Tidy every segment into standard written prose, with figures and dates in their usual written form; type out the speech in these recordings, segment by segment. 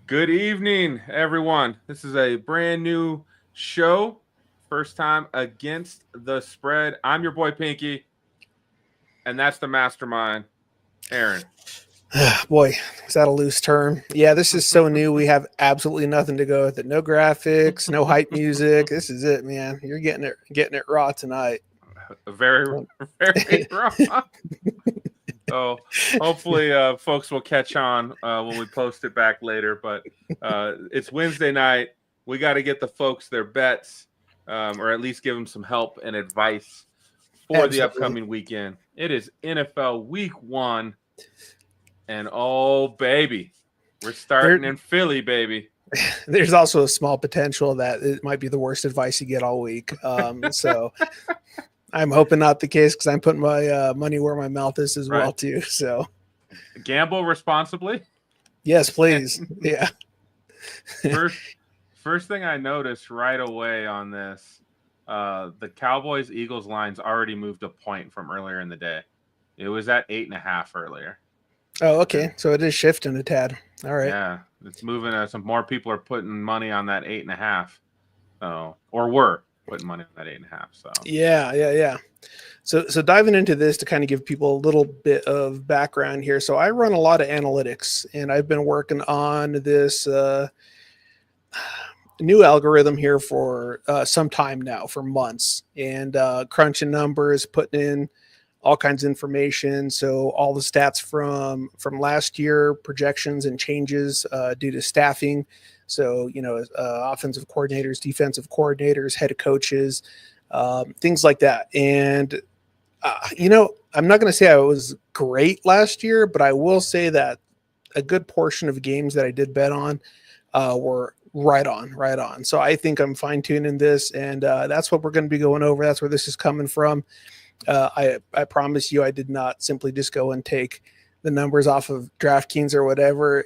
Good evening, everyone. This is a brand new show. First time against the spread. I'm your boy Pinky, and that's the mastermind, Aaron. Boy, is that a loose term? Yeah, this is so new. We have absolutely nothing to go with it. No graphics, no hype music. This is it, man. You're getting it raw tonight. Very, very wrong. So hopefully, folks will catch on when we post it back later. But it's Wednesday night. We got to get the folks their bets, or at least give them some help and advice for the Absolutely. upcoming weekend. It is NFL Week 1, and oh baby, we're There, starting in Philly, baby. there's also a small potential that it might be the worst advice you get all week. So I'm hoping not the case because I'm putting my money where my mouth is as well Right? too. So Gamble responsibly. yes, please. Yeah. First, first thing I noticed right away on this, the Cowboys Eagles lines already moved a point from earlier in the day. It was at 8.5 earlier, Oh, and okay. So it is shifting a tad. All right. yeah, it's moving. Some more people are putting money on that 8.5. So, or were putting money on that 8.5. So, Yeah. So diving into this to kind of give people a little bit of background here. So I run a lot of analytics, and I've been working on this new algorithm here for some time now, for months, and crunching numbers, putting in all kinds of information. So all the stats from last year, projections and changes due to staffing. So offensive coordinators, defensive coordinators, head coaches, things like that. And I'm not going to say I was great last year, but I will say that a good portion of games that I did bet on were right on, right on. So I think I'm fine tuning this, and that's what we're going to be going over. That's where this is coming from. I promise you, I did not simply just go and take the numbers off of DraftKings or whatever.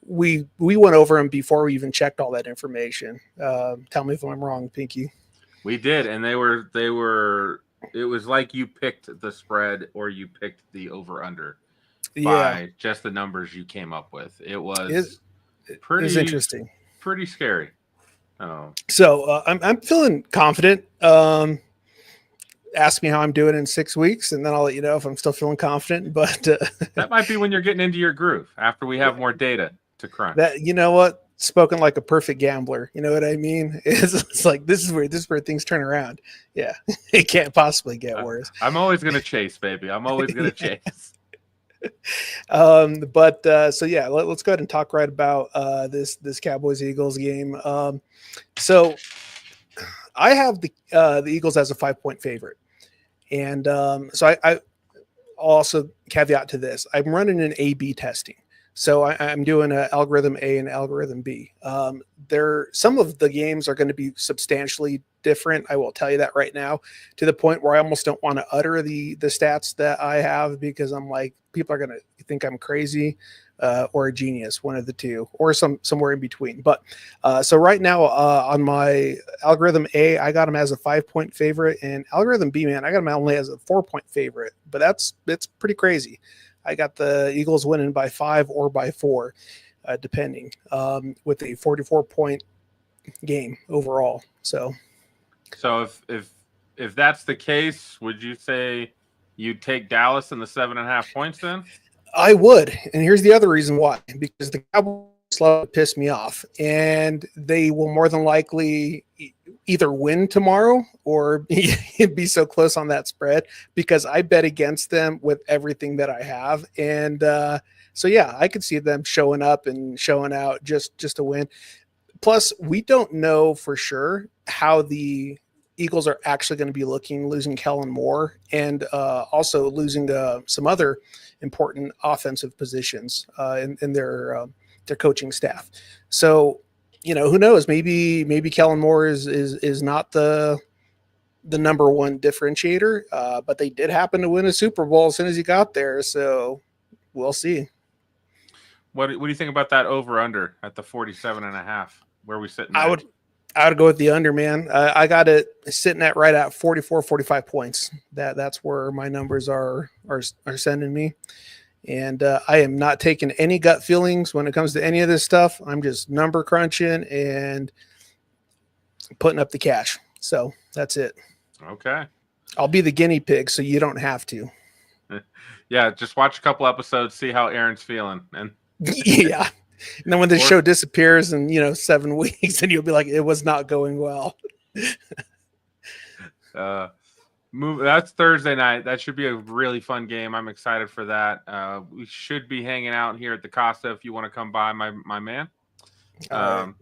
We went over them before we even checked all that information. Tell me if I'm wrong, Pinky. we did, and they were. It was like you picked the spread or you picked the over under Yeah, by just the numbers you came up with. It it, was it is pretty interesting. pretty scary. Oh, So I'm feeling confident. Ask me how I'm doing in 6 weeks, and then I'll let you know if I'm still feeling confident. But that might be when you're getting into your groove after we have more data to crunch. that what, spoken like a perfect gambler. You know what I mean? It's like this is where things turn around. Yeah, it can't possibly get worse. I'm always gonna chase, baby. I'm always gonna Yeah. chase. But so yeah, us go ahead and talk right about this Cowboys Eagles game. So I have the Eagles as a 5 point favorite, and I also caveat to this: I'm running an A/B testing. So I'm doing an algorithm A and algorithm B. There, some of the games are going to be substantially different. I will tell you that right now, to the point where I almost don't want to utter the stats that I have because I'm like, people are going to think I'm crazy or a genius, one of the two, or somewhere in between. But so right now on my algorithm A, I got them as a 5 point favorite, and algorithm B, man, I got them only as a 4 point favorite. But it's pretty crazy. I got the Eagles winning by 5 or by 4, depending, with a 44 point game overall. So So if that's the case, would you say you take Dallas in the 7.5 points then? I would. And here's the other reason why: because the Cowboys love to piss me off, and they will more than likely either win tomorrow or be so close on that spread because I bet against them with everything that I have. And so, yeah, I could see them showing up and showing out just to win. Plus, we don't know for sure how the Eagles are actually going to be looking, losing Kellen Moore and also losing some other important offensive positions in their coaching staff. So, who knows? Maybe Kellen Moore is not the number one differentiator, but they did happen to win a Super Bowl as soon as he got there. So we'll see. What do you think about that over under at the 47.5? Where are we sitting I there? would I would go with the under, man. I got it sitting at right at 44, 45 points. That's where my numbers are sending me. And I am not taking any gut feelings when it comes to any of this stuff. I'm just number crunching and putting up the cash. So that's it. Okay. I'll be the guinea pig, so you don't have to. Yeah, just watch a couple episodes, see how Aaron's feeling, and Yeah. And then when the show disappears in 7 weeks, and you'll be like, it was not going well. That's Thursday night. That should be a really fun game. I'm excited for that. We should be hanging out here at the Costa if you want to come by, my man. Right.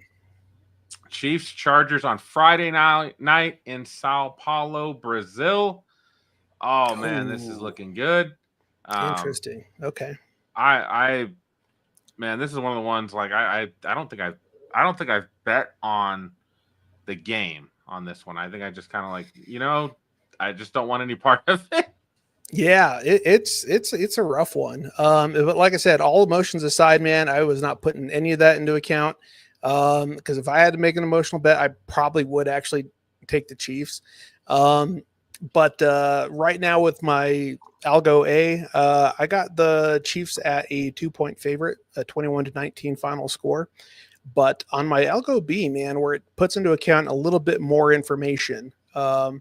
Chiefs Chargers on Friday night in Sao Paulo, Brazil. Oh man, this is looking good. Interesting. Okay. Man, this is one of the ones like I don't think I've bet on the game on this one. I think I just kind of like, I just don't want any part of it. Yeah, it's a rough one. But like I said, all emotions aside, man, I was not putting any of that into account. Because if I had to make an emotional bet, I probably would actually take the Chiefs. But right now with my Algo A, I got the Chiefs at a 2-point favorite, a 21-19 final score. But on my Algo B, man, where it puts into account a little bit more information, I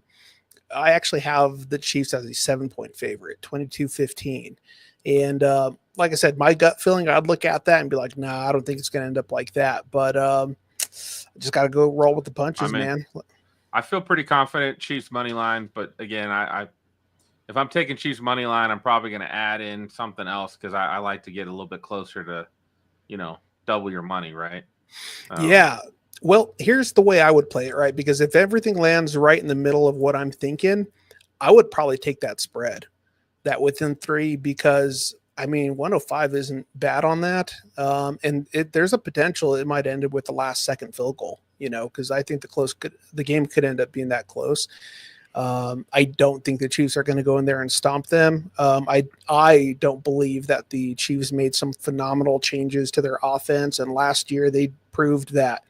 actually have the Chiefs as a 7-point favorite, 22-15. And like I said, my gut feeling, I'd look at that and be like, nah, I don't think it's going to end up like that. But I just got to go roll with the punches, man. I feel pretty confident Chiefs money line, but again, I if I'm taking Chiefs money line, I'm probably going to add in something else because I like to get a little bit closer to, double your money, right? Yeah. Well, here's the way I would play it, right? Because if everything lands right in the middle of what I'm thinking, I would probably take that spread, that within 3, because 105 isn't bad on that. And there's a potential it might end up with the last second field goal, because I think the game could end up being that close. I don't think the Chiefs are going to go in there and stomp them. I don't believe that the Chiefs made some phenomenal changes to their offense, and last year they proved that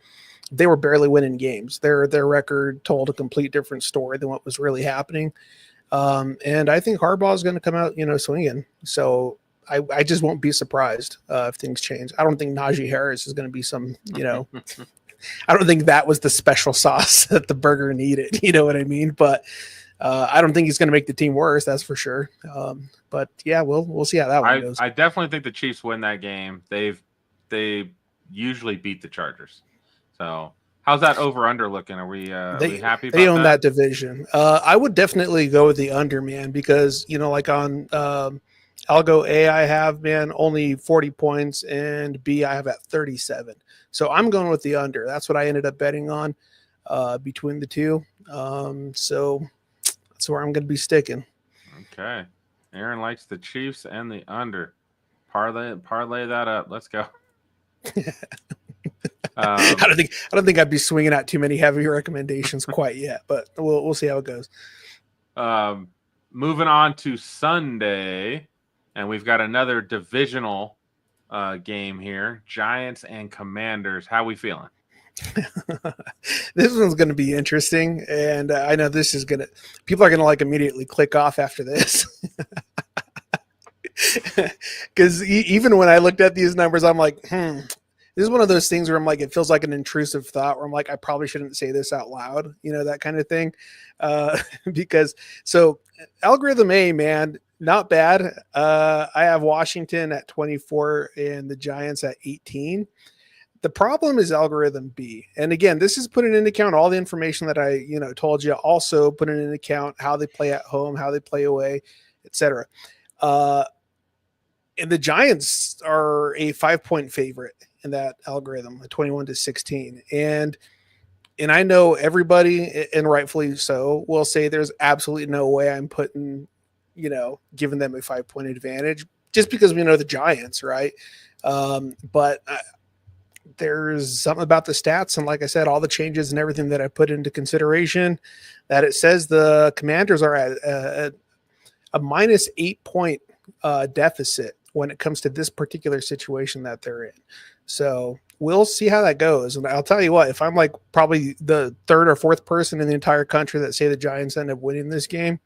they were barely winning games. Their record told a complete different story than what was really happening. And I think Harbaugh is going to come out, swinging. So I just won't be surprised if things change. I don't think Najee Harris is going to be some, I don't think that was the special sauce that the burger needed. You know what I mean? But I don't think he's going to make the team worse. That's for sure. But yeah, we'll see how that one goes. I definitely think the Chiefs win that game. They usually beat the Chargers. So how's that over under looking? Are we happy about they own that division? I would definitely go with the under, man, because like on Algo A, I have, man, only 40 points, and B, I have at 37. So I'm going with the under. That's what I ended up betting on between the two. So that's where I'm going to be sticking. Okay. Aaron likes the Chiefs and the under. Parlay that up. Let's go. I don't think I'd be swinging out too many heavy recommendations quite yet, but we'll see how it goes. Moving on to Sunday, and we've got another divisional game here: Giants and Commanders. How we feeling? This one's going to be interesting, and I know people are going to immediately click off after this. Because even when I looked at these numbers, I'm like, this is one of those things where I'm like, it feels like an intrusive thought where I'm like, I probably shouldn't say this out loud, that kind of thing. Because algorithm A, man, not bad. I have Washington at 24 and the Giants at 18. The problem is algorithm B. And again, this is putting into account all the information that I, told you, also putting into account how they play at home, how they play away, etc. And the Giants are a 5-point favorite in that algorithm, 21-16. And I know everybody, and rightfully so, will say there's absolutely no way I'm putting, giving them a 5-point advantage just because we know the Giants, right? But there's something about the stats. And like I said, all the changes and everything that I put into consideration, that it says the Commanders are at a minus 8-point deficit when it comes to this particular situation that they're in. So we'll see how that goes. And I'll tell you what, if I'm probably the third or fourth person in the entire country that say the Giants end up winning this game,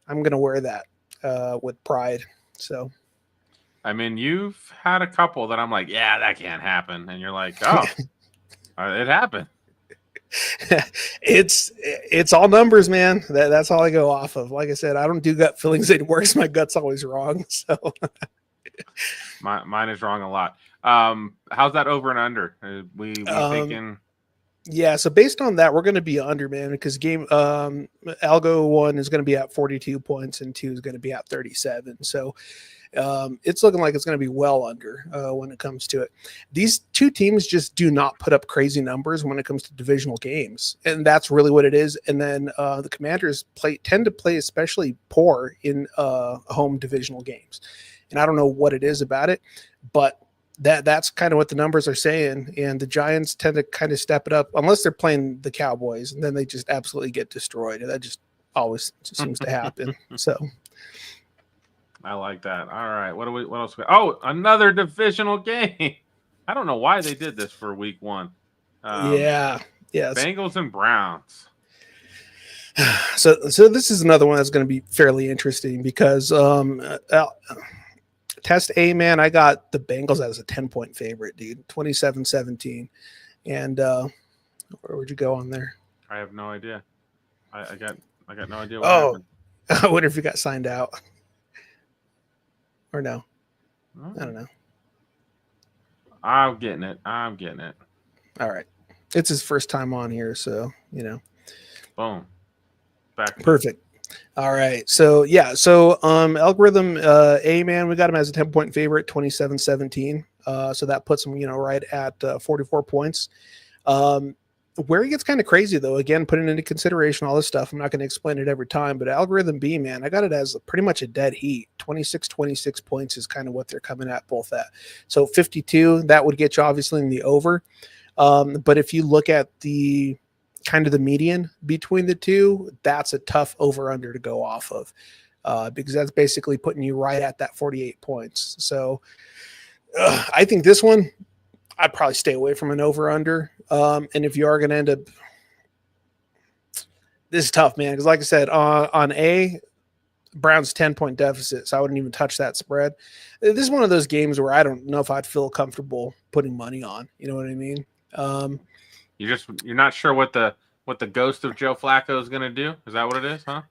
I'm going to wear that with pride. So I mean, you've had a couple that I'm like, yeah, that can't happen, and you're like, oh, it happened. It's all numbers, man. That's all I go off of. Like I said, I don't do gut feelings anymore because my gut's always wrong. So Mine is wrong a lot. How's that over and under? We thinking? Yeah, so based on that, we're going to be under, man, because game Algo 1 is going to be at 42 points and 2 is going to be at 37. So it's looking like it's going to be well under when it comes to it. These two teams just do not put up crazy numbers when it comes to divisional games, and that's really what it is. And then the Commanders tend to play especially poor in home divisional games, and I don't know what it is about it, but that's kind of what the numbers are saying. And the Giants tend to kind of step it up unless they're playing the Cowboys, and then they just absolutely get destroyed. And that just always seems to happen. So I like that. All right. What else? Oh, another divisional game. I don't know why they did this for week 1. Yeah. Bengals and Browns. So this is another one that's going to be fairly interesting because Test A, man, I got the Bengals as a 10-point favorite, dude. 27-17. And where'd you go on there? I have no idea. I got no idea what happened. I wonder if you got signed out. Or no. I don't know. I'm getting it. All right. It's his first time on here, so, Boom. Back. Perfect. All right. So, yeah. So, algorithm A, man, we got him as a 10-point favorite, 27-17. So that puts him, right at 44 points. Where he gets kind of crazy, though, again, putting into consideration all this stuff, I'm not going to explain it every time, but algorithm B, man, I got it as pretty much a dead heat. 26 points is kind of what they're coming at both at. So 52, that would get you obviously in the over. But if you look at the kind of the median between the two, that's a tough over under to go off of because that's basically putting you right at that 48 points. So I think this one, I'd probably stay away from an over under. And if you are going to end up, this is tough, man. Because like I said, on A, Browns 10-point deficit, so I wouldn't even touch that spread. This is one of those games where I don't know if I'd feel comfortable putting money on. You know what I mean? You're not sure what the ghost of Joe Flacco is going to do. Is that what it is? Huh?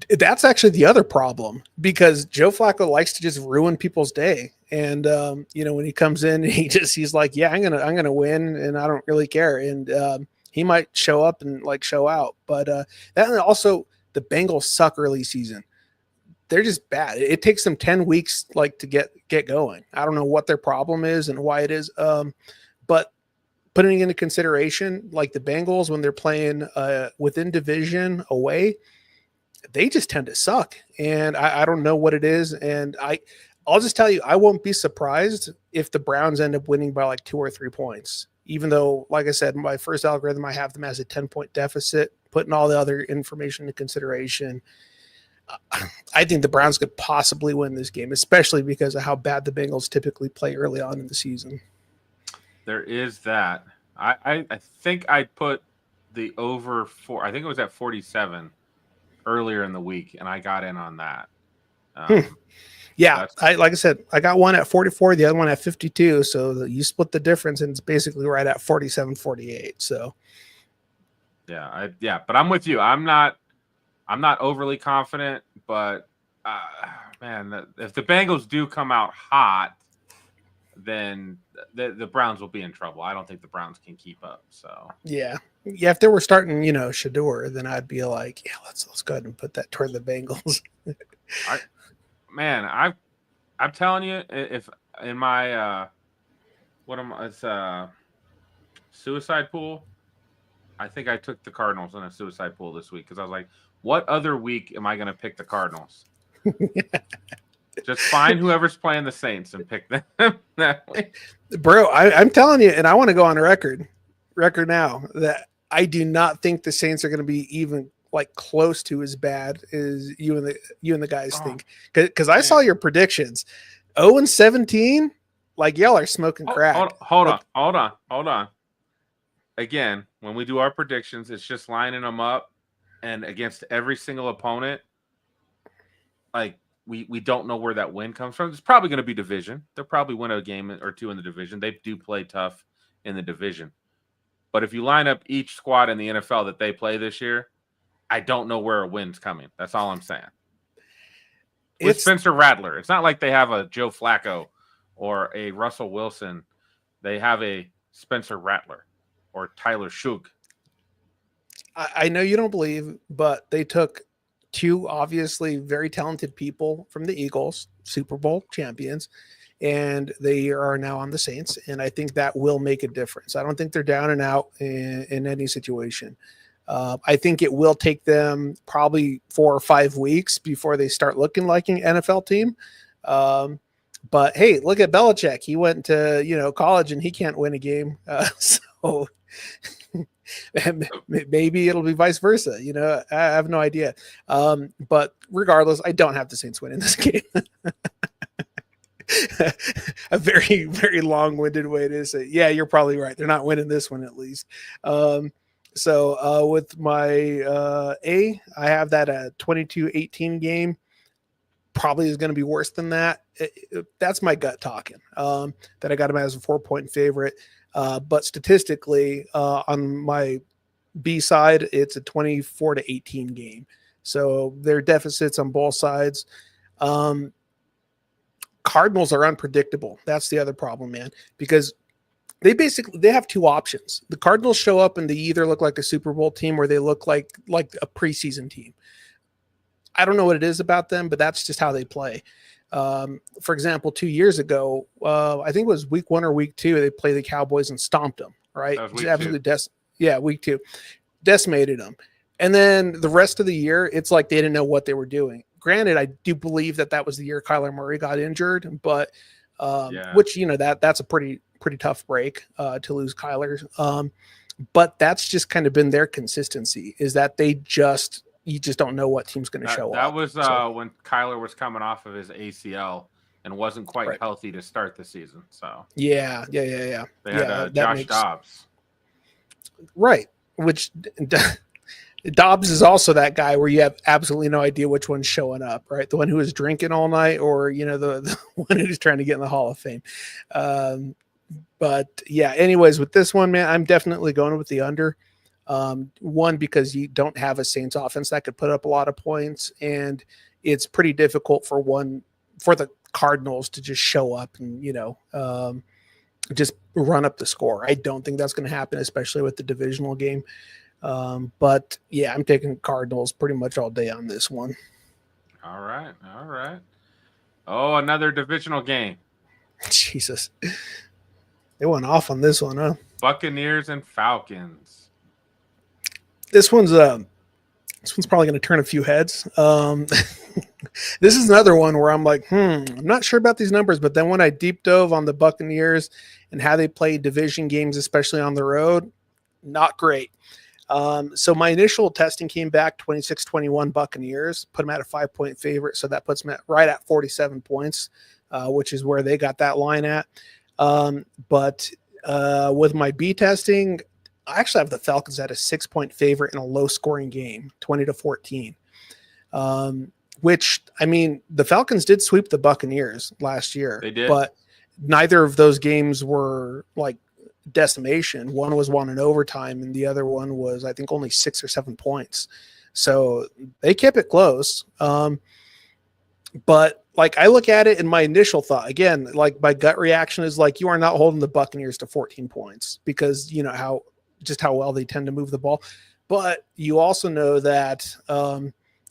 That's actually the other problem because Joe Flacco likes to just ruin people's day. And, when he comes in, he's like, yeah, I'm going to win and I don't really care. And he might show up and show out. But that also the Bengals suck early season. They're just bad. It takes them 10 weeks to get going. I don't know what their problem is and why it is. But putting into consideration, the Bengals, when they're playing within division away, they just tend to suck. And I don't know what it is. And I'll just tell you, I won't be surprised if the Browns end up winning by 2 or 3 points, even though, like I said, my first algorithm, I have them as a 10-point deficit, putting all the other information into consideration. I think the Browns could possibly win this game, especially because of how bad the Bengals typically play early on in the season. There is that. I think I put the over I think it was at 47 earlier in the week, and I got in on that. Yeah, like I said, I got one at 44, the other one at 52. So you split the difference, and it's basically right at 47, 48. So, yeah, but I'm with you. I'm not overly confident, but man, if the Bengals do come out hot, then the Browns will be in trouble. I don't think the Browns can keep up. So yeah, if they were starting, Shador, then I'd be like, yeah, let's go ahead and put that toward the Bengals. I'm telling you, if in my suicide pool, I think I took the Cardinals in a suicide pool this week because I was like, what other week am I going to pick the Cardinals? Just find whoever's playing the Saints and pick them that way. Bro, I'm telling you, and I want to go on record now that I do not think the Saints are going to be even close to as bad as you and the guys think. Because I saw your predictions, 0-17. Y'all are smoking crack. Hold on. Again, when we do our predictions, it's just lining them up, and against every single opponent, we don't know where that win comes from. It's probably going to be division. They'll probably win a game or two in the division. They do play tough in the division. But if you line up each squad in the NFL that they play this year, I don't know where a win's coming. That's all I'm saying. With Spencer Rattler, it's not like they have a Joe Flacco or a Russell Wilson. They have a Spencer Rattler or Tyler Shug. I know you don't believe, but they took two obviously very talented people from the Eagles, Super Bowl champions, and they are now on the Saints. And I think that will make a difference. I don't think they're down and out in any situation. I think it will take them probably 4 or 5 weeks before they start looking like an NFL team. But hey, look at Belichick. He went to college and he can't win a game. So maybe it'll be vice versa. I have no idea. But regardless, I don't have the Saints winning this game. A very, very long-winded way to say, yeah, you're probably right. They're not winning this one at least. So with my I have that 22-18 game. Probably is going to be worse than that. That's my gut talking. That I got him as a 4-point favorite. But statistically, on my B side, it's a 24-18 game. So there are deficits on both sides. Cardinals are unpredictable. That's the other problem, man, because they have two options. The Cardinals show up and they either look like a Super Bowl team or they look like a preseason team. I don't know what it is about them, but that's just how they play. For example, 2 years ago, I think it was week 1 or week 2, they played the Cowboys and stomped them, right? Absolutely week 2. Decimated them. And then the rest of the year, it's like they didn't know what they were doing. Granted, I do believe that was the year Kyler Murray got injured, but which, that's a pretty tough break to lose Kyler. But that's just kind of been their consistency, is that you just don't know what team's going to show up. That was when Kyler was coming off of his ACL and wasn't quite healthy to start the season. So yeah. They had Josh Dobbs. Right, which Dobbs is also that guy where you have absolutely no idea which one's showing up, right? The one who was drinking all night, or the one who's trying to get in the Hall of Fame. But yeah, anyways, with this one, man, I'm definitely going with the under. One, because you don't have a Saints offense that could put up a lot of points, and it's pretty difficult for the Cardinals to just show up and just run up the score. I don't think that's going to happen, especially with the divisional game. But yeah, I'm taking Cardinals pretty much all day on this one. All right. Oh, another divisional game. Jesus, they went off on this one, huh? Buccaneers and Falcons. This one's probably going to turn a few heads. This is another one where I'm like, I'm not sure about these numbers, but then when I deep dove on the Buccaneers and how they play division games, especially on the road, not great. So my initial testing came back 26-21 Buccaneers, put them at a 5-point favorite. So that puts them right at 47 points, which is where they got that line at. But with my B testing, I actually have the Falcons at a 6-point favorite in a low scoring game, 20-14. Which, I mean, the Falcons did sweep the Buccaneers last year. They did. But neither of those games were like decimation. One was won in overtime and the other one was, I think, only 6 or 7 points. So they kept it close. But like, I look at it and my initial thought, again, like my gut reaction is like, you are not holding the Buccaneers to 14 points because you know how well they tend to move the ball. But you also know that,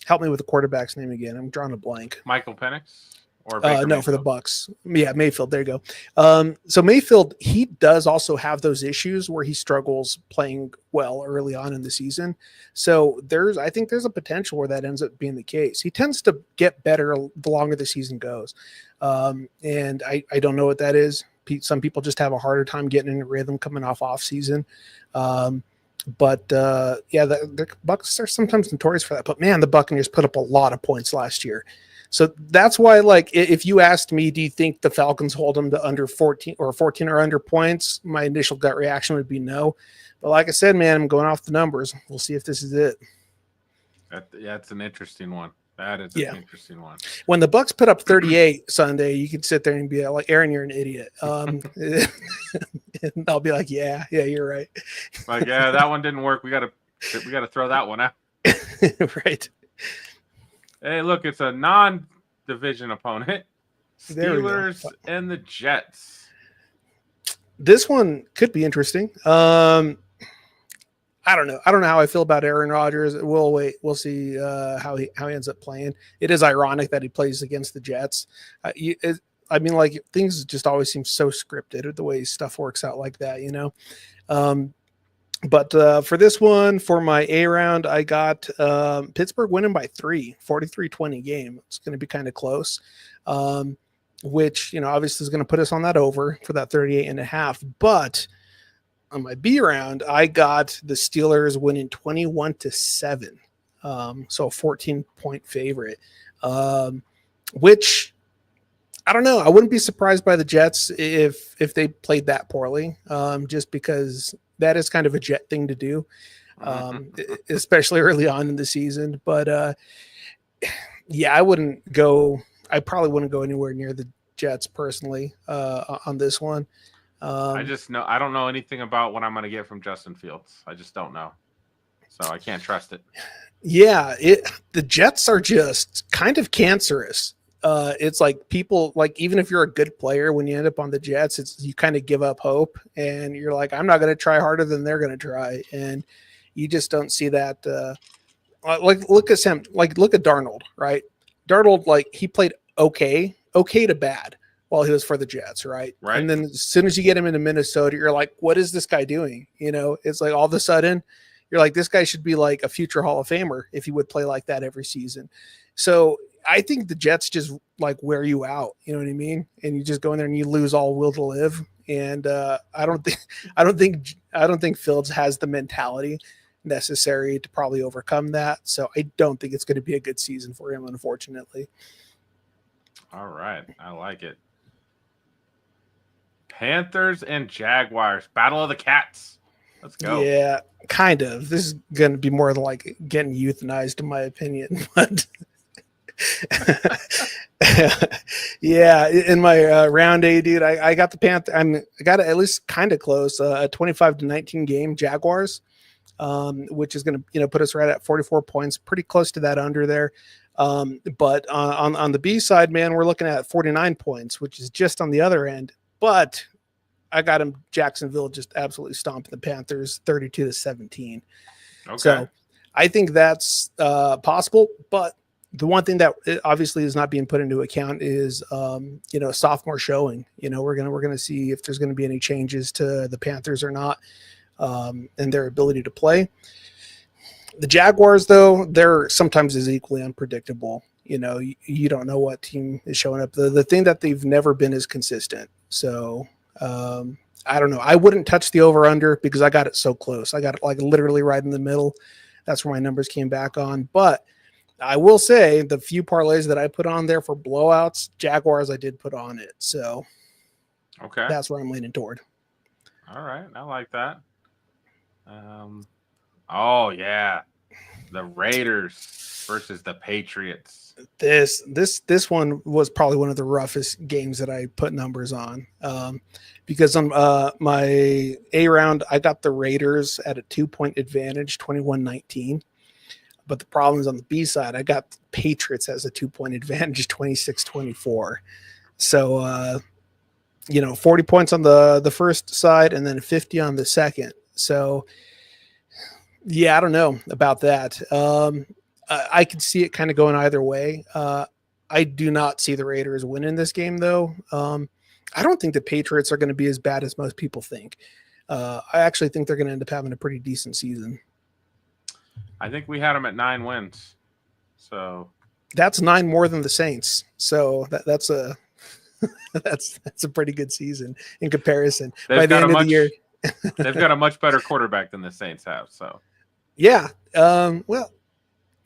help me with the quarterback's name again. I'm drawing a blank. Michael Penix? Or no, Mayfield? for the Bucks. Yeah, Mayfield. There you go. So Mayfield, he does also have those issues where he struggles playing well early on in the season. So I think there's a potential where that ends up being the case. He tends to get better the longer the season goes. And I don't know what that is. Some people just have a harder time getting in a rhythm coming off season. But the Bucks are sometimes notorious for that. But man, the Buccaneers put up a lot of points last year. So that's why, like, if you asked me, do you think the Falcons hold them to under 14 or under points? My initial gut reaction would be no. But like I said, man, I'm going off the numbers. We'll see if this is it. It's an interesting one. That is an interesting one. When the Bucks put up 38 Sunday, you could sit there and be like, Aaron, you're an idiot. And I'll be like, yeah, you're right. Like, yeah, that one didn't work. We gotta throw that one out. Right. Hey, look, it's a non-division opponent. Steelers and the Jets. This one could be interesting. I don't know. I don't know how I feel about Aaron Rodgers. We'll wait. We'll see how he ends up playing. It is ironic that he plays against the Jets. I mean, like, things just always seem so scripted, the way stuff works out like that, you know. But for this one, for my A round, I got Pittsburgh winning by 3, 43-20 game. It's going to be kind of close, which, you know, obviously is going to put us on that over for that 38.5. But on my B round, I got the Steelers winning 21-7. So a 14-point favorite, which I don't know. I wouldn't be surprised by the Jets if they played that poorly, just because that is kind of a Jet thing to do, especially early on in the season. But yeah, I probably wouldn't go anywhere near the Jets personally on this one. I don't know anything about what I'm going to get from Justin Fields. I just don't know. So I can't trust it. Yeah, the Jets are just kind of cancerous. It's like people, like, even if you're a good player, when you end up on the Jets, you kind of give up hope and you're like, I'm not going to try harder than they're going to try. And you just don't see that. Like, look at Darnold, right? Darnold, like, he played okay to bad while he was for the Jets, right? And then as soon as you get him into Minnesota, you're like, what is this guy doing? You know, it's like all of a sudden you're like, this guy should be like a future Hall of Famer if he would play like that every season. So I think the Jets just like wear you out, you know what I mean? And you just go in there and you lose all will to live. And I don't think Fields has the mentality necessary to probably overcome that. So I don't think it's going to be a good season for him, unfortunately. All right, I like it. Panthers and Jaguars, Battle of the Cats. Let's go. Yeah, kind of. This is going to be more like getting euthanized, in my opinion. But yeah, in my round A, dude, I got the Panther. I got it at least kind of close. A 25-19 game, Jaguars, which is going to put us right at 44 points, pretty close to that under there. But on the B side, man, we're looking at 49 points, which is just on the other end. But I got him Jacksonville just absolutely stomping the Panthers 32-17. Okay. So I think that's possible. But the one thing that obviously is not being put into account is sophomore showing. We're gonna see if there's gonna be any changes to the Panthers or not, and their ability to play. The Jaguars, though, they're sometimes is equally unpredictable. You don't know what team is showing up. The thing that they've never been is consistent. So I don't know. I wouldn't touch the over-under because I got it so close. I got it like literally right in the middle. That's where my numbers came back on. But I will say the few parlays that I put on there for blowouts, Jaguars, I did put on it. So okay, that's where I'm leaning toward. All right. I like that. Oh, yeah. The Raiders versus the Patriots. This one was probably one of the roughest games that I put numbers on, because on my A round, I got the Raiders at a 2-point advantage, 21-19. But the problem is on the B side, I got the Patriots as a 2-point advantage, 26-24. So, 40 points on the first side and then 50 on the second. So, yeah, I don't know about that. I could see it kind of going either way. I do not see the Raiders winning this game, though. I don't think the Patriots are going to be as bad as most people think. I actually think they're going to end up having a pretty decent season. I think we had them at 9 wins. So that's 9 more than the Saints. So that's a that's a pretty good season in comparison. By the end of the year, they've got a much better quarterback than the Saints have. So yeah. Well,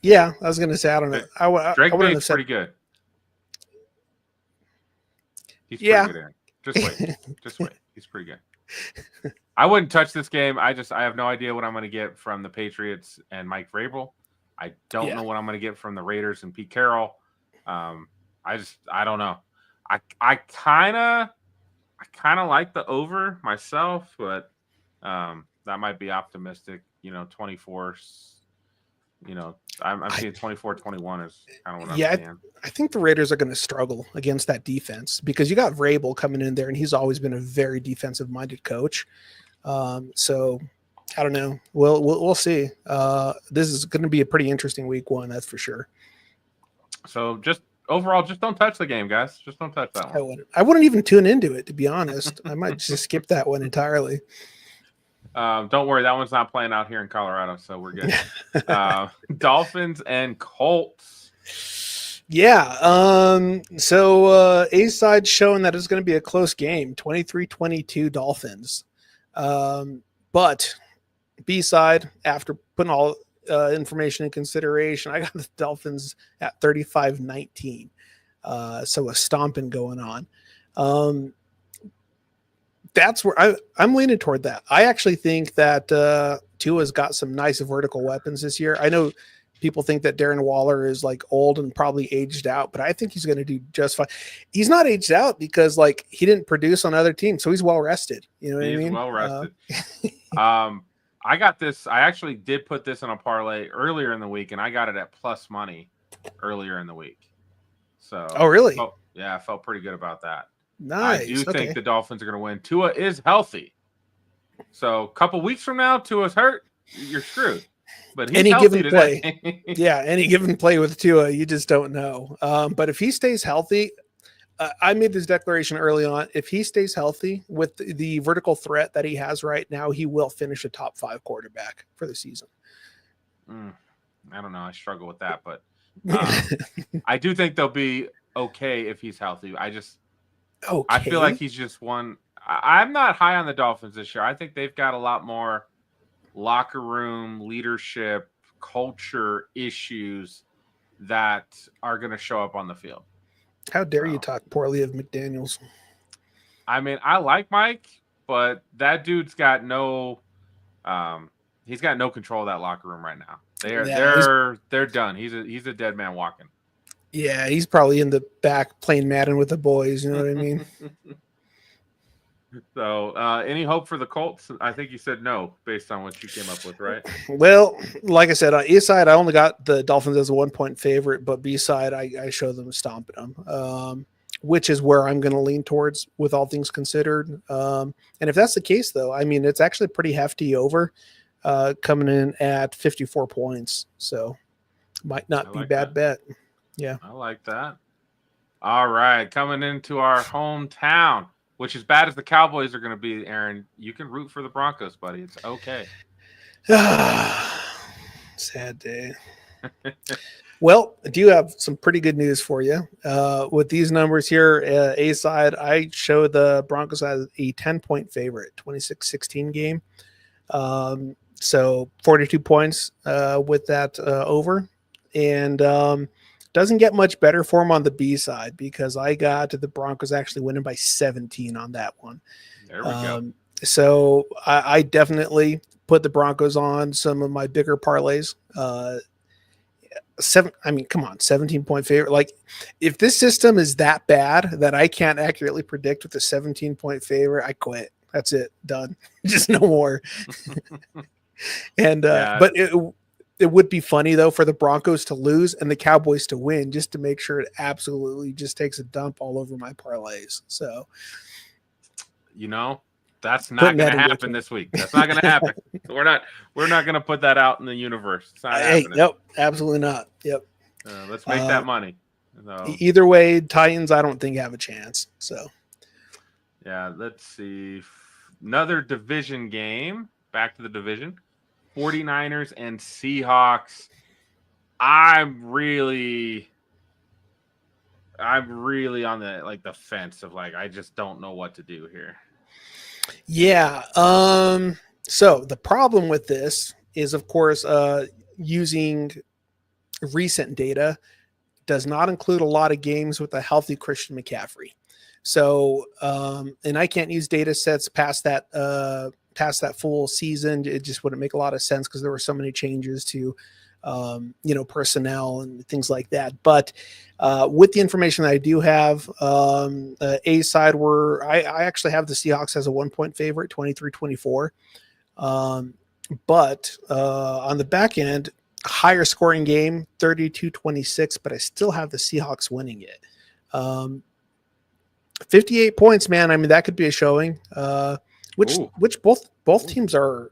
yeah, I was going to say, I don't know. Drake May's pretty good. He's pretty good, Aaron. Just wait. He's pretty good. I wouldn't touch this game. I have no idea what I'm going to get from the Patriots and Mike Vrabel. I don't know what I'm going to get from the Raiders and Pete Carroll. I don't know. I kind of like the over myself, but that might be optimistic. 24. I'm seeing 24-21 is kind of what I'm seeing. I think the Raiders are going to struggle against that defense because you got Vrabel coming in there, and he's always been a very defensive-minded coach. So I don't know. We'll see. This is going to be a pretty interesting week one, that's for sure. So just overall, just don't touch the game, guys. Just don't touch that one. I wouldn't even tune into it, to be honest. I might just skip that one entirely. Don't worry, that one's not playing out here in Colorado, so we're good. Dolphins and Colts. Yeah. So A side showing that it's going to be a close game, 23-22 Dolphins. But B side, after putting all information in consideration, I got the Dolphins at 35-19. So a stomping going on. That's where I'm leaning toward that. I actually think that Tua's got some nice vertical weapons this year. I know people think that Darren Waller is like old and probably aged out, but I think he's going to do just fine. He's not aged out because like he didn't produce on other teams, so he's well rested. You know what I mean? Well rested. I got this. I actually did put this on a parlay earlier in the week, and I got it at plus money earlier in the week. So, oh really? I felt pretty good about that. Nice. I do think the Dolphins are going to win. Tua is healthy, so a couple weeks from now, Tua's hurt, you're screwed. But he's any given today. play, any given play with Tua, you just don't know. But if he stays healthy, I made this declaration early on. If he stays healthy with the vertical threat that he has right now, he will finish a top 5 quarterback for the season. I don't know. I struggle with that, but I do think they'll be okay if he's healthy. I feel like he's just one. I'm not high on the Dolphins this year. I think they've got a lot more locker room leadership, culture issues that are going to show up on the field. How dare you talk poorly of McDaniels? I mean, I like Mike, but that dude's got he's got no control of that locker room right now. They're done. He's a dead man walking. Yeah, he's probably in the back playing Madden with the boys. You know what I mean? So, any hope for the Colts? I think you said no, based on what you came up with, right? Well, like I said, on A side, I only got the Dolphins as a 1-point favorite, but B side, I show them stomping them, which is where I'm going to lean towards with all things considered. And if that's the case, though, I mean, it's actually pretty hefty over coming in at 54 points. So, might not be a bad bet. Yeah. I like that. All right. Coming into our hometown, which as bad as the Cowboys are going to be, Aaron, you can root for the Broncos, buddy. It's okay. Sad day. Well, I do have some pretty good news for you. With these numbers here, A side, I show the Broncos as a 10-point favorite, 26-16 game. So 42 points with that over. And doesn't get much better for them on the B side because I got the Broncos actually winning by 17 on that one. There we go. So I definitely put the Broncos on some of my bigger parlays. Come on, 17-point favorite. Like, if this system is that bad that I can't accurately predict with a 17-point favorite, I quit. That's it. Done. Just no more. And but it would be funny though for the Broncos to lose and the Cowboys to win, just to make sure it absolutely just takes a dump all over my parlays. So, that's not going to happen this week. That's not going to happen. We're not going to put that out in the universe. It's not happening. Nope, absolutely not. Yep. Let's make that money. So, either way, Titans, I don't think have a chance. So, yeah, let's see. Another division game. Back to the division. 49ers and Seahawks. I'm really on the fence of I just don't know what to do here. Yeah. So the problem with this is, of course, using recent data does not include a lot of games with a healthy Christian McCaffrey. So, and I can't use data sets past that full season. It just wouldn't make a lot of sense because there were so many changes to personnel and things like that. But with the information that I do have, A side, I actually have the Seahawks as a 1-point favorite, 23-24. But on the back end, higher scoring game, 32-26, but I still have the Seahawks winning it. 58 points, man. I mean, that could be a showing. Which both teams are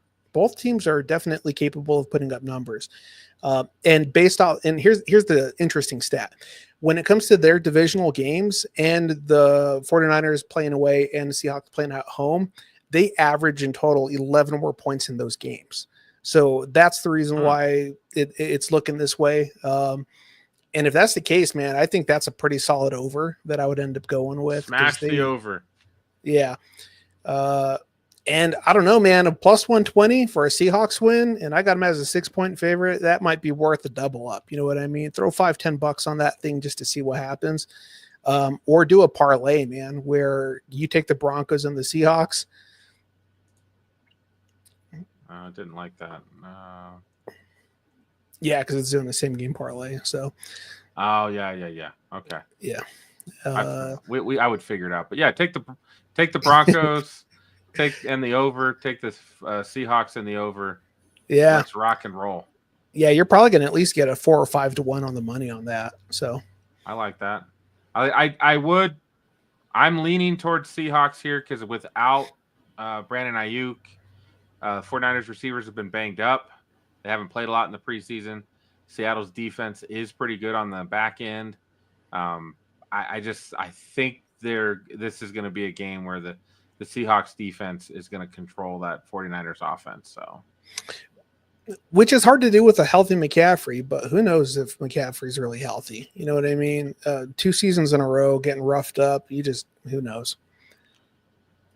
definitely capable of putting up numbers. And based off, and here's the interesting stat. When it comes to their divisional games and the 49ers playing away and the Seahawks playing at home, they average in total 11 more points in those games. So that's the reason why it's looking this way. And if that's the case, man, I think that's a pretty solid over that I would end up going with. Smash the over. Yeah. And I don't know, man, a plus 120 for a Seahawks win, and I got them as a 6-point favorite. That might be worth a double up. You know what I mean? Throw $5-10 on that thing just to see what happens. Or do a parlay, man, where you take the Broncos and the Seahawks. I didn't like that. Yeah, because it's doing the same game parlay. So. Oh yeah. Okay. Yeah. I would figure it out, but yeah, take the Broncos, and the over. Take the Seahawks and the over. Yeah. Let's rock and roll. Yeah, you're probably going to at least get a 4 or 5 to 1 on the money on that. So. I like that. I would. I'm leaning towards Seahawks here because without Brandon Ayuk, 49ers receivers have been banged up. They haven't played a lot in the preseason. Seattle's defense is pretty good on the back end. I think this is going to be a game where the Seahawks defense is going to control that 49ers offense. So, which is hard to do with a healthy McCaffrey, but who knows if McCaffrey's really healthy? You know what I mean? 2 seasons in a row getting roughed up. Who knows?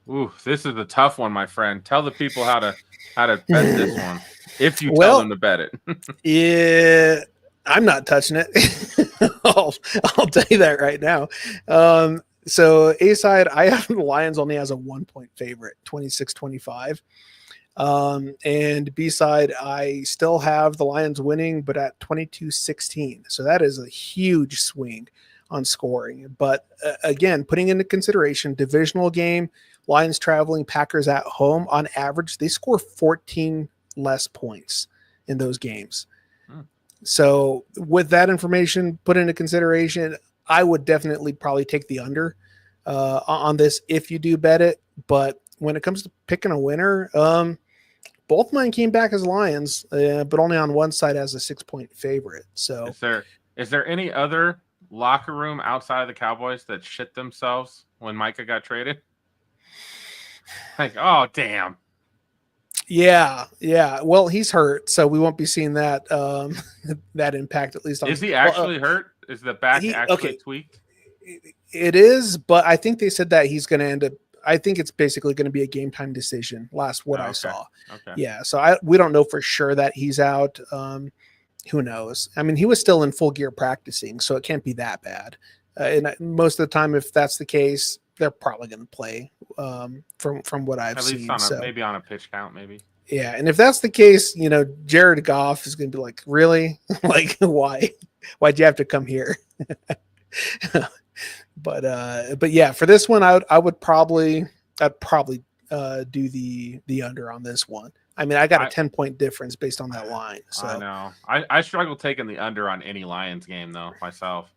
Ooh, this is a tough one, my friend. Tell the people how to bet this one. If you tell them to bet it. Yeah, I'm not touching it. I'll tell you that right now. So A side, I have the Lions only as a 1-point favorite, 26-25. And B side, I still have the Lions winning, but at 22-16. So that is a huge swing on scoring. But again, putting into consideration divisional game, Lions traveling, Packers at home, on average, they score 14 less points in those games. So with that information put into consideration, I would definitely probably take the under on this if you do bet it. But when it comes to picking a winner, both mine came back as Lions, but only on one side as a 6-point favorite. So is there any other locker room outside of the Cowboys that shit themselves when Micah got traded? Like, oh damn. Yeah. Well, he's hurt, so we won't be seeing that that impact, at least. Is he actually hurt? Is the back actually tweaked? It is, but I think they said that he's going to end up. I think it's basically going to be a game time decision. I saw. Okay. Yeah. So we don't know for sure that he's out. Who knows? I mean, he was still in full gear practicing, so it can't be that bad. And most of the time, if that's the case, they're probably going to play from what I've seen. At least maybe on a pitch count, maybe. Yeah, and if that's the case, Jared Goff is going to be like, really? Like, why? Why'd you have to come here? But yeah, for this one, I'd probably do the under on this one. I mean, I got a 10-point difference based on that line. So I know. I struggle taking the under on any Lions game though myself.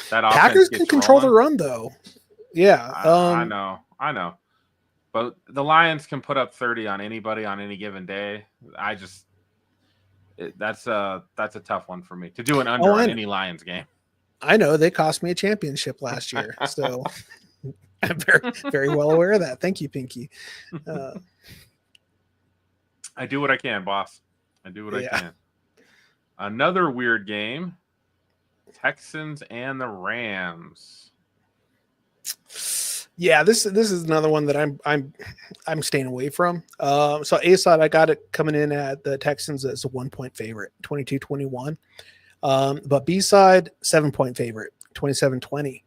That Packers can control the run though. Yeah, I know. But the Lions can put up 30 on anybody on any given day. That's a tough one for me to do an under on any Lions game. I know they cost me a championship last year, so I'm very, very well aware of that. Thank you, Pinky. I do what I can, boss. I do what I can. Another weird game: Texans and the Rams. Yeah, this is another one that I'm staying away from. So A side, I got it coming in at the Texans as a 1-point favorite, 22-21. But B side, 7-point favorite, 27-20.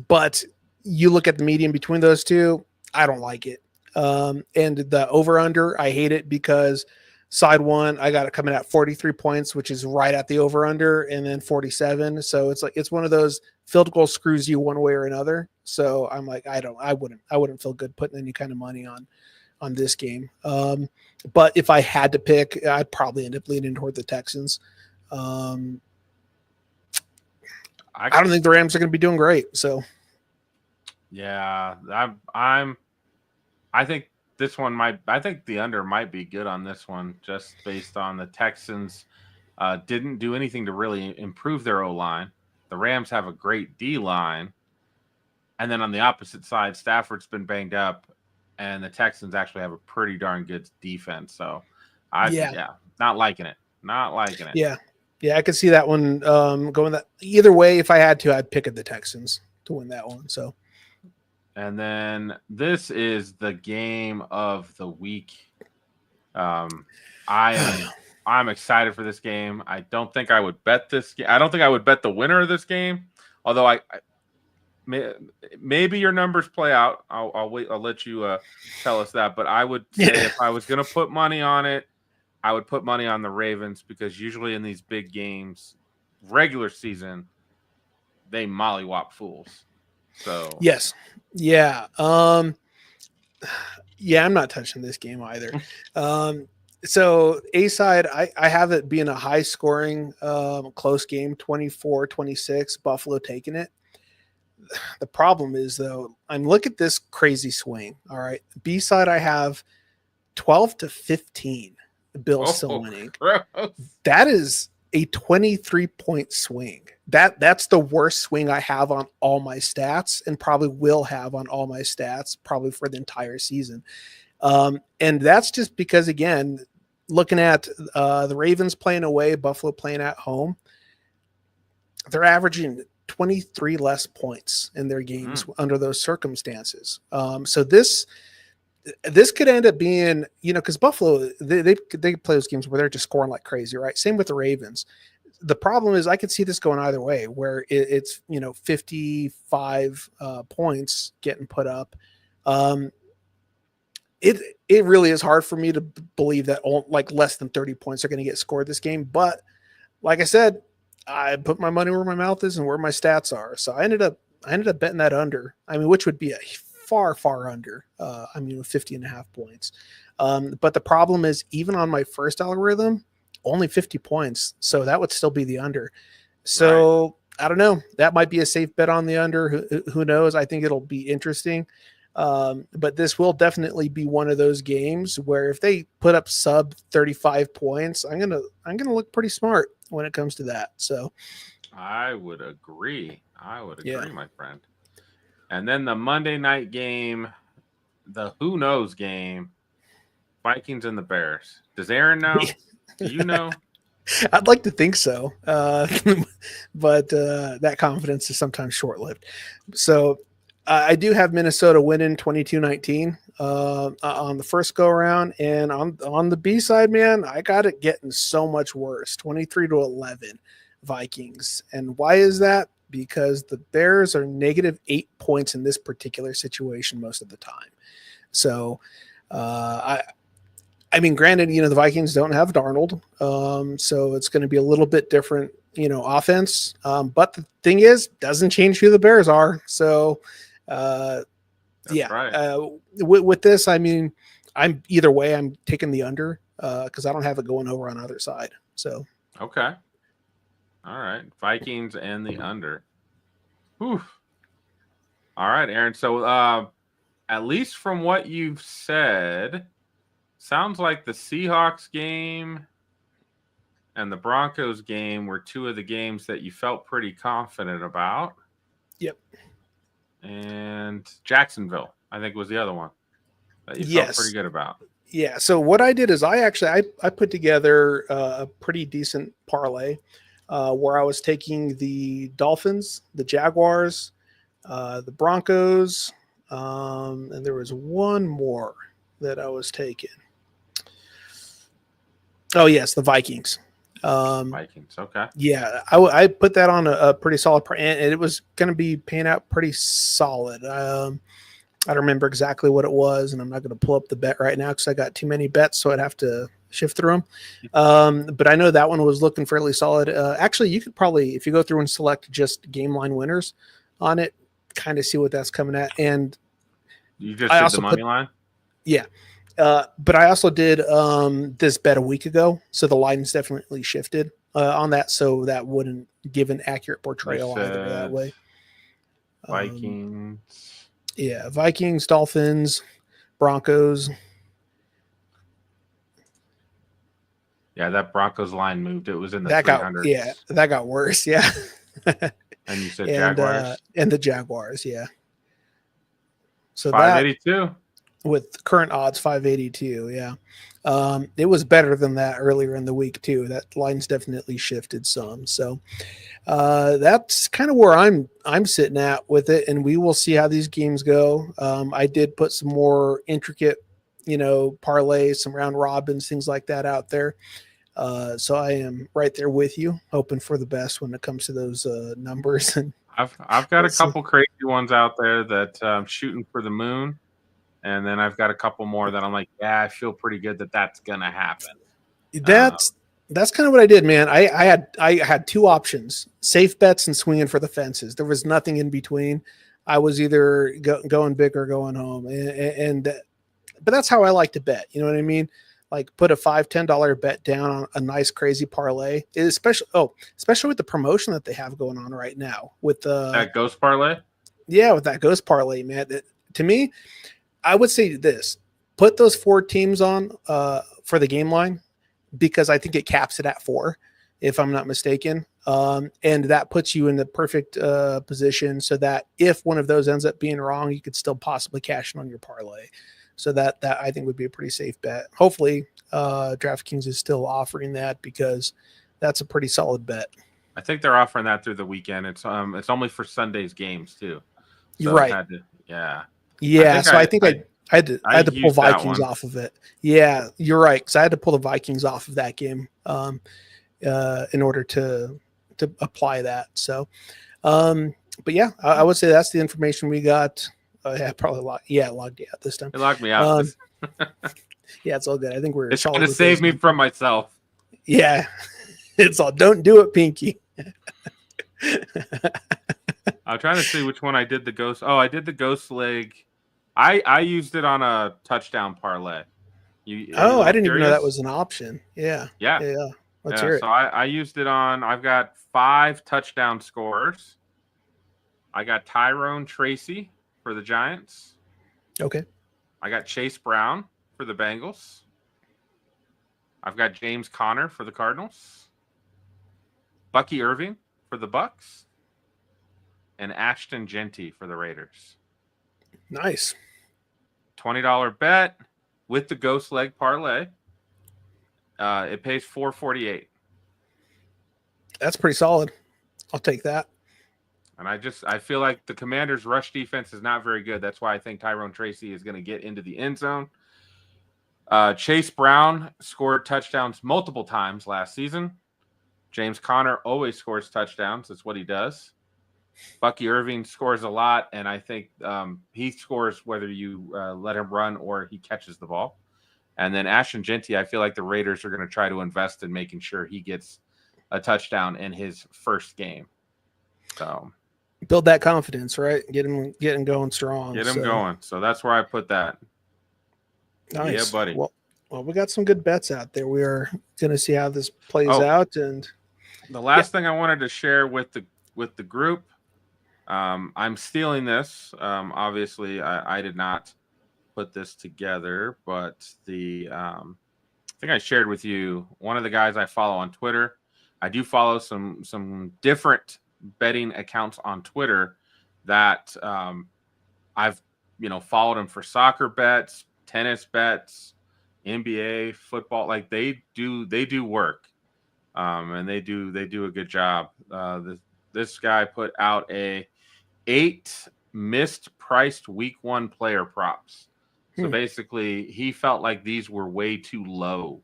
But you look at the median between those two, I don't like it. And the over under, I hate it because Side one, I got it coming at 43 points, which is right at the over under, and then 47. So it's one of those field goal screws you one way or another. So I'm like, I wouldn't feel good putting any kind of money on this game. But if I had to pick, I'd probably end up leaning toward the Texans. I don't think the Rams are going to be doing great. So yeah, I think this one I think the under might be good on this one, just based on the Texans didn't do anything to really improve their O-line. The Rams have a great D-line. And then on the opposite side, Stafford's been banged up, and the Texans actually have a pretty darn good defense. So, not liking it. Not liking it. Yeah. Yeah, I could see that one going that either way. If I had to, I'd pick at the Texans to win that one. So, and then this is the game of the week. I'm excited for this game. I don't think I would bet this game. I don't think I would bet the winner of this game. Although maybe your numbers play out. I'll wait. I'll let you tell us that. But I would say if I was going to put money on it, I would put money on the Ravens, because usually in these big games, regular season, they mollywop fools. So yes. Yeah. Yeah, I'm not touching this game either. So A side, I have it being a high scoring, close game, 24-26, Buffalo taking it. The problem is, though, look at this crazy swing. All right. B side, I have 12-15. The Bills still winning. Gross. That is a 23-point swing. That's the worst swing I have on all my stats, and probably will have on all my stats probably for the entire season. And that's just because, again, looking at the Ravens playing away, Buffalo playing at home, they're averaging 23 less points in their games under those circumstances. So this could end up being, because Buffalo, they play those games where they're just scoring like crazy, right? Same with the Ravens. The problem is I could see this going either way, where it's 55 points getting put up. It really is hard for me to believe that like less than 30 points are going to get scored this game. But like I said, I put my money where my mouth is and where my stats are. So I ended up betting that under. Which would be a far, far under. 50.5 points. But the problem is, even on my first algorithm, only 50 points. So that would still be the under. So right. I don't know. That might be a safe bet on the under. Who knows? I think it'll be interesting. But this will definitely be one of those games where if they put up sub 35 points, I'm gonna look pretty smart when it comes to that. So I would agree. My friend. And then the Monday night game, the who knows game, Vikings and the Bears. Does Aaron know? Do you know? I'd like to think so, but that confidence is sometimes short-lived. So I do have Minnesota winning 22-19 on the first go-around, and on the B side, man, I got it getting so much worse, 23-11 Vikings. And why is that? Because the Bears are -8 points in this particular situation most of the time. So granted, the Vikings don't have Darnold, so it's going to be a little bit different, offense. But the thing is, doesn't change who the Bears are. So, right. With this, I'm either way, I'm taking the under because I don't have it going over on either side. So, okay. All right. Vikings and the under. Whew. All right, Aaron. So, at least from what you've said, sounds like the Seahawks game and the Broncos game were two of the games that you felt pretty confident about. Yep. And Jacksonville, I think, was the other one that you felt pretty good about. Yeah. So what I did is I put together a pretty decent parlay where I was taking the Dolphins, the Jaguars, the Broncos, and there was one more that I was taking. Oh, yes, the Vikings. Vikings, okay. Yeah, I put that on a pretty solid, and it was going to be paying out pretty solid. I don't remember exactly what it was, and I'm not going to pull up the bet right now because I got too many bets, so I'd have to shift through them. But I know that one was looking fairly solid. Actually, you could probably, if you go through and select just game line winners on it, kind of see what that's coming at. And you just did the money line? Yeah. But I also did this bet a week ago. So the line's definitely shifted on that. So that wouldn't give an accurate portrayal either that way. Vikings. Yeah. Vikings, Dolphins, Broncos. Yeah, that Broncos line moved. It was in the 300s. That got worse. Yeah. And you said Jaguars? And the Jaguars, yeah. So 582. With current odds, 582, yeah. It was better than that earlier in the week, too. That line's definitely shifted some. So that's kind of where I'm sitting at with it, and we will see how these games go. I did put some more intricate, parlays, some round robins, things like that out there. So I am right there with you, hoping for the best when it comes to those numbers. And I've got a couple crazy ones out there that I'm shooting for the moon, and then I've got a couple more that I'm like, yeah, I feel pretty good that that's gonna happen. That's kind of what I did, man. I had two options: safe bets and swinging for the fences. There was nothing in between. I was either going big or going home, but that's how I like to bet. You know what I mean? Like put a $5-10 bet down on a nice crazy parlay, especially with the promotion that they have going on right now with that ghost parlay. Yeah, with that ghost parlay, man. To me, I would say this: put those 4 teams on for the game line, because I think it caps it at 4, if I'm not mistaken. And that puts you in the perfect position so that if one of those ends up being wrong, you could still possibly cash in on your parlay. So that I think would be a pretty safe bet. Hopefully, DraftKings is still offering that, because that's a pretty solid bet. I think they're offering that through the weekend. It's only for Sunday's games too. So you're right. I think I had to pull Vikings off of it. Yeah, you're right, because I had to pull the Vikings off of that game in order to apply that. So, but yeah, I would say that's the information we got. Probably logged you out this time. It logged me out. Yeah, it's all good. I think we're. It's trying to save me from myself. Yeah, it's all. Don't do it, Pinky. I'm trying to see which one I did the ghost. Oh, I did the ghost leg. I used it on a touchdown parlay. I didn't even know that was an option. Yeah. Let's hear it. So I used it on. I've got 5 touchdown scores. I got Tyrone Tracy for the Giants. Okay. I got Chase Brown for the Bengals. I've got James Conner for the Cardinals. Bucky Irving for the Bucks. And Ashton Genty for the Raiders. Nice. $20 bet with the ghost leg parlay. It pays $4.48. That's pretty solid. I'll take that. And I feel like the Commanders' rush defense is not very good. That's why I think Tyrone Tracy is going to get into the end zone. Chase Brown scored touchdowns multiple times last season. James Conner always scores touchdowns. That's what he does. Bucky Irving scores a lot, and I think he scores whether you let him run or he catches the ball. And then Ashton Genty, I feel like the Raiders are going to try to invest in making sure he gets a touchdown in his first game. So build that confidence, right? Get him going strong. Get him going. So that's where I put that. Nice. Yeah, buddy. Well, we got some good bets out there. We are going to see how this plays out. And the last thing I wanted to share with the group, I'm stealing this. Obviously, I did not put this together, but I think I shared with you one of the guys I follow on Twitter. I do follow some different betting accounts on Twitter that I've followed them for soccer bets, tennis bets, NBA, football. Like they do work, and they do a good job. This guy put out 8 mispriced week 1 player props. So basically, he felt like these were way too low,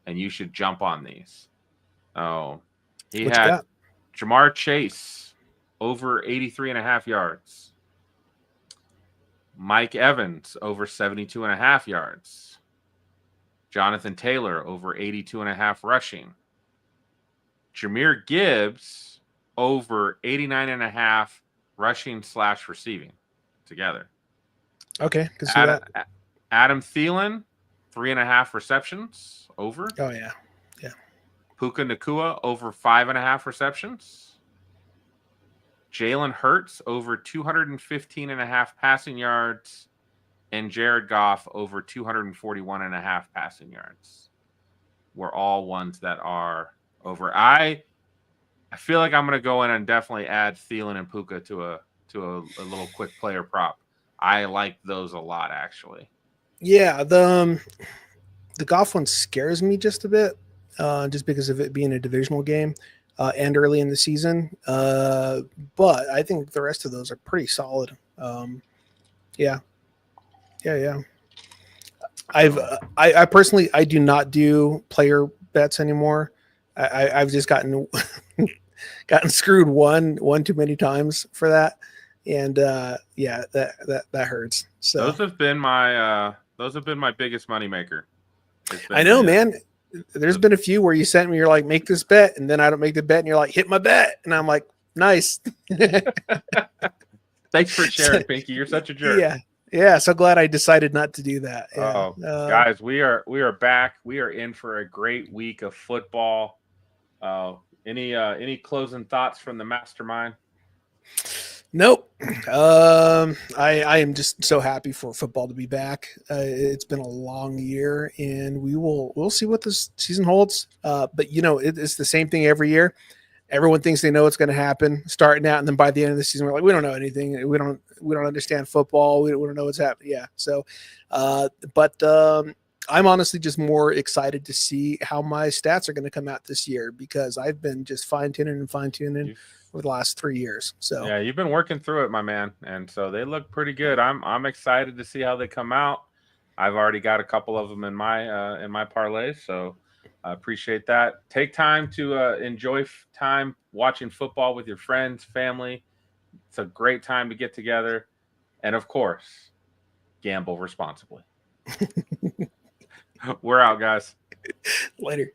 and you should jump on these. Oh, he had Jamar Chase over 83.5 yards. Mike Evans over 72.5 yards. Jonathan Taylor over 82.5 rushing. Jahmyr Gibbs over 89.5 rushing / receiving together. Okay, can see that. Adam Thielen, 3.5 receptions over. Oh yeah. Puka Nacua over 5.5 receptions. Jalen Hurts over 215.5 passing yards. And Jared Goff over 241.5 passing yards. Were all ones that are over. I feel like I'm going to go in and definitely add Thielen and Puka to a little quick player prop. I like those a lot, actually. Yeah, the Goff one scares me just a bit, just because of it being a divisional game and early in the season. But I think the rest of those are pretty solid. Yeah. I personally, I do not do player bets anymore. I've just gotten screwed one too many times for that, and yeah, that hurts. So those have been my biggest moneymaker. I know, man. There's been a few where you sent me, you're like, make this bet, and then I don't make the bet, and you're like, hit my bet, and I'm like, nice. Thanks for sharing, Pinky. You're such a jerk. Yeah. So glad I decided not to do that. Yeah. Guys, we are back. We are in for a great week of football. Any closing thoughts from the mastermind? Nope. I am just so happy for football to be back. It's been a long year, and we'll see what this season holds. But it's the same thing every year. Everyone thinks they know what's going to happen starting out, and then by the end of the season, we're like, we don't know anything. We don't understand football. We don't know what's happening. Yeah. So, but I'm honestly just more excited to see how my stats are going to come out this year, because I've been just fine tuning over the last 3 years. So yeah, you've been working through it, my man, and so they look pretty good. I'm excited to see how they come out. I've already got a couple of them in my parlays, so I appreciate that. Take time to enjoy time watching football with your friends, family. It's a great time to get together, and of course, gamble responsibly. We're out, guys. Later.